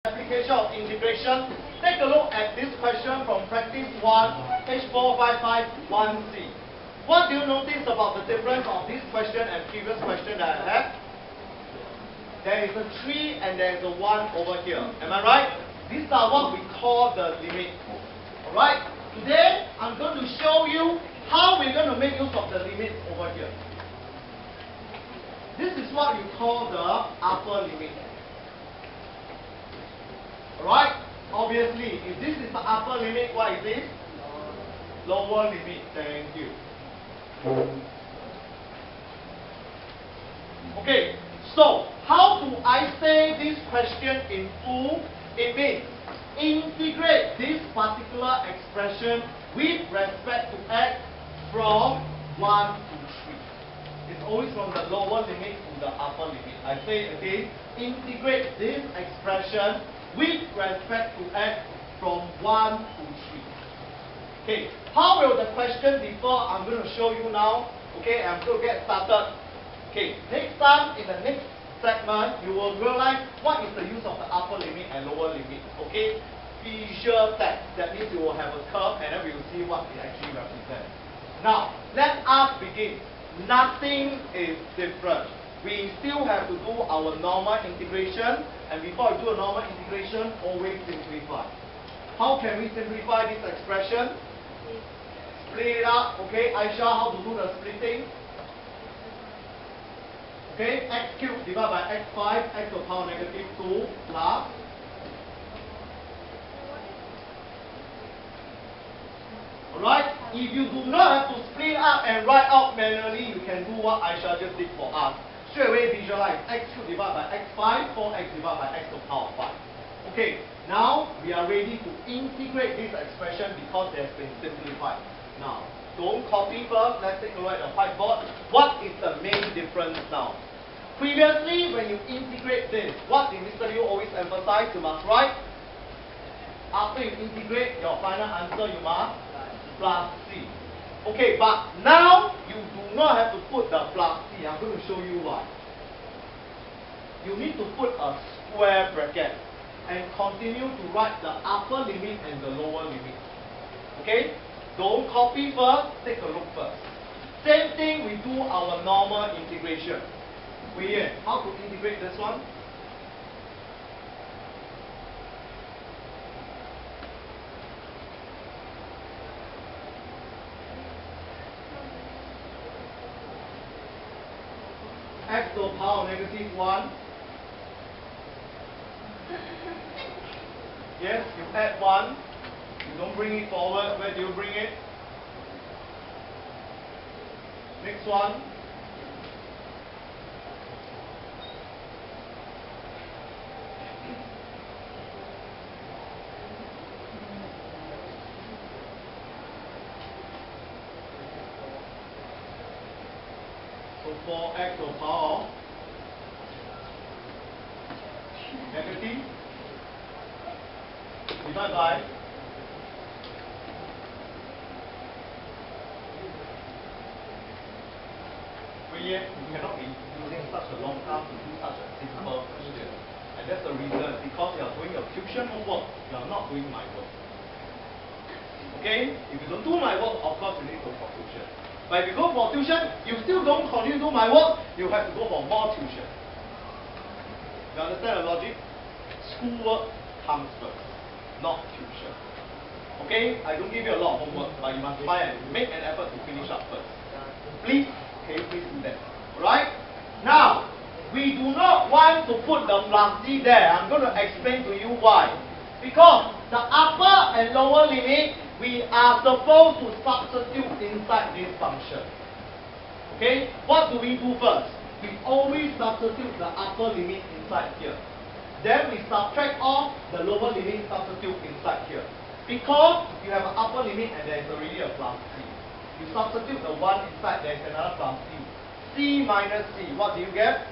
Application of integration. Take a look at this question from practice 1, page 4551C. What do you notice about the difference of this question and previous question that I have? There is a 3 and there is a 1 over here. Am I right? These are what we call the limit. Alright? Today, I'm going to show you how we're going to make use of the limit over here. This is what you call the upper limit. Alright? Obviously, if this is the upper limit, what is this? Lower limit. Thank you. Okay, so how do I say this question in full? It means integrate this particular expression with respect to x from 1 to 3. It's always from the lower limit to the upper limit. I say it again, integrate this expression with respect to x from 1 to 3. Okay, how will the question differ? I'm going to show you now. Okay, I'm going to get started. Okay, next time in the next segment, you will realize what is the use of the upper limit and lower limit. Okay, visual text. That means you will have a curve and then we will see what it actually represents. Now, let us begin. Nothing is different. We still have to do our normal integration, and before we do a normal integration, always simplify. How can we simplify this expression? Split it up. Okay, Aisha, how to do the splitting? Okay, x cubed divided by x5, x to the power negative 2 plus. Alright, if you do not have to split up and write out manually, you can do what Aisha just did for us. Straight away visualize x cubed divided by x5, 4x divided by x to the power 5. Okay, now we are ready to integrate this expression because it has been simplified. Now, don't copy first, let's take a look at the whiteboard. What is the main difference now? Previously, when you integrate this, what did Mr. Liu always emphasize? You must write. After you integrate your final answer, you must plus c. Okay, but now you do not have to put the plus c. I'm going to show you why. You need to put a square bracket and continue to write the upper limit and the lower limit. Okay? Don't copy first, take a look first. Same thing, we do our normal integration. How to integrate this one? X to the power negative 1. Yes, you add 1. You don't bring it forward. Where do you bring it? Next one. So 4x to the power negative divided by you cannot be using such a long time to do such a simple question. And that's the reason, because you are doing your tuition homework, you are not doing my work. Okay? If you don't do my work, of course you need to go for tuition. But if you go for tuition, you still don't continue to do my work, you have to go for more tuition. You understand the logic? Schoolwork comes first, not tuition. Okay? I don't give you a lot of homework, but you must try and make an effort to finish up first. Please. Okay, please do that. Alright? Now, we do not want to put the plus c there. I'm going to explain to you why. Because the upper and lower limit, we are supposed to substitute inside this function. Okay? What do we do first? We always substitute the upper limit inside here. Then we subtract off the lower limit, substitute inside here. Because you have an upper limit and there is already a plus c. You substitute the 1 inside, there is another plus c. C minus c, what do you get?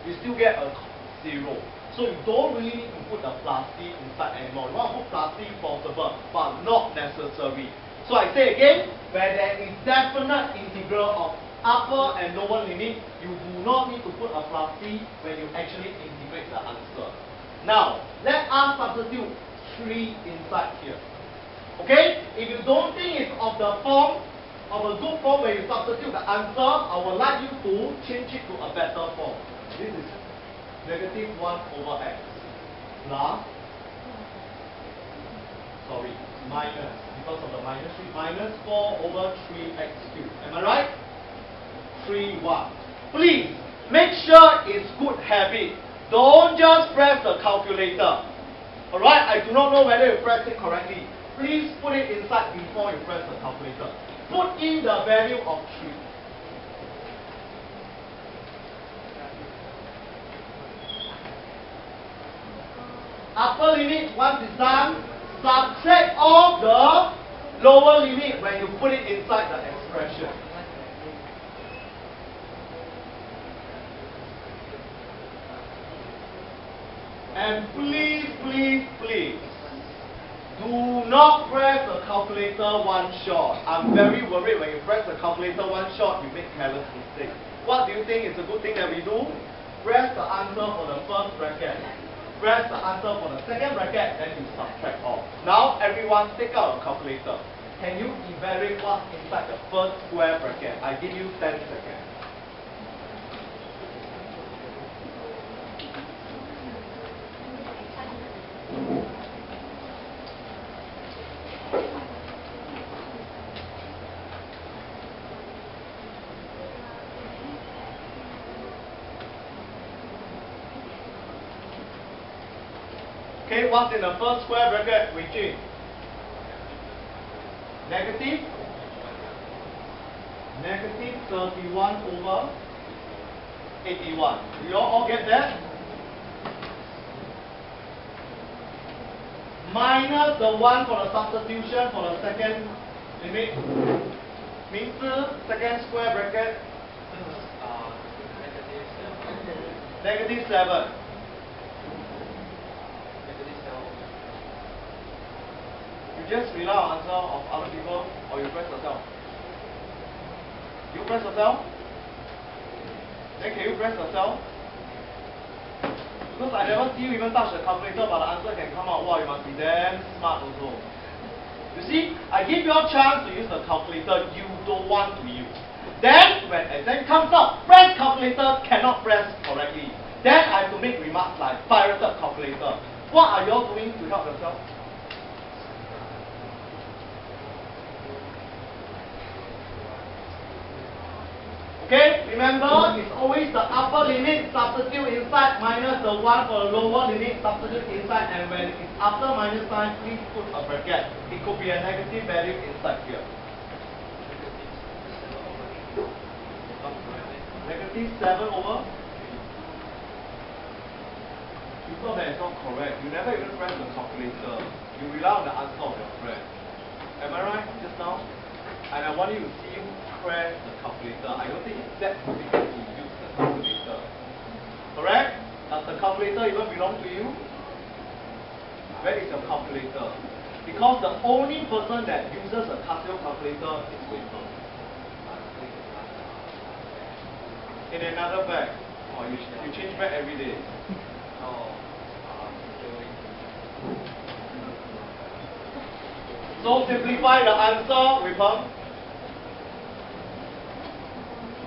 You still get a 0. So you don't really need to put the plus c inside anymore. You want to put plus c possible, but not necessary. So I say again, where there is definite integral of upper and lower limit, you do not need to put a plus c when you actually integrate the answer. Now, let us substitute 3 inside here. Okay? If you don't think it's of the form, of a good form where you substitute the answer, I would like you to change it to a better form. This is negative 1 over x plus, minus, because of the minus 3, minus 4 over 3x cubed. Am I right? 3, 1. Please, make sure it's good habit. Don't just press the calculator. Alright, I do not know whether you pressed it correctly. Please put it inside before you press the calculator. Put in the value of 3. Upper limit, once it's done, subtract off the lower limit when you put it inside the expression. And please, please, please, do not press the calculator one shot. I'm very worried when you press the calculator one shot, you make careless mistake. What do you think is a good thing that we do? Press the answer for the first bracket. Press the answer for the second bracket, then you subtract off. Now, everyone take out a calculator. Can you evaluate what's inside the first square bracket? I give you 10 seconds. Okay, what's in the first square bracket, Wei Jun? Negative 31 over 81. Do you all get that? Minus the 1 for the substitution for the second limit. Means second square bracket. Negative 7. You just rely on answer of other people, or you press yourself. You press yourself? Then can you press yourself? Because I never see you even touch the calculator, but the answer can come out. Wow, you must be damn smart also. You see, I give you a chance to use the calculator you don't want to use. Then, when exam comes up, press calculator, cannot press correctly. Then I have to make remarks like pirated calculator. What are you all doing to help yourself? Okay, remember, it's always the upper limit, substitute inside, minus the 1 for the lower limit, substitute inside, and when it's after minus sign, please put a bracket. It could be a negative value inside here. Negative 7 over? You thought that it's not correct. You never even press the calculator. You rely on the answer of your friend. Am I right just now? And I want you to see you press the calculator. I don't think it's that difficult to use the calculator. Correct? Does the calculator even belong to you? Where is your calculator? Because the only person that uses a Casio calculator is Wafer. In another bag. Oh, you change bag every day. So simplify the answer with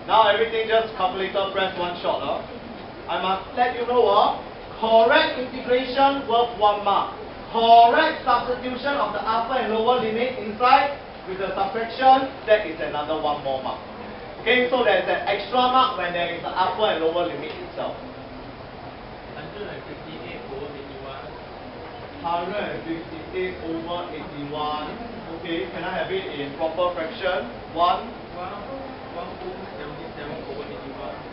now everything just calculator press one shot. I must let you know correct integration worth 1 mark. Correct substitution of the upper and lower limit inside with the subtraction, that is another 1 more mark. Okay, so there's an extra mark when there is the upper and lower limit itself. 158 over 81. 158 over 81. Okay, can I have it in proper fraction? 1. 177 over 81.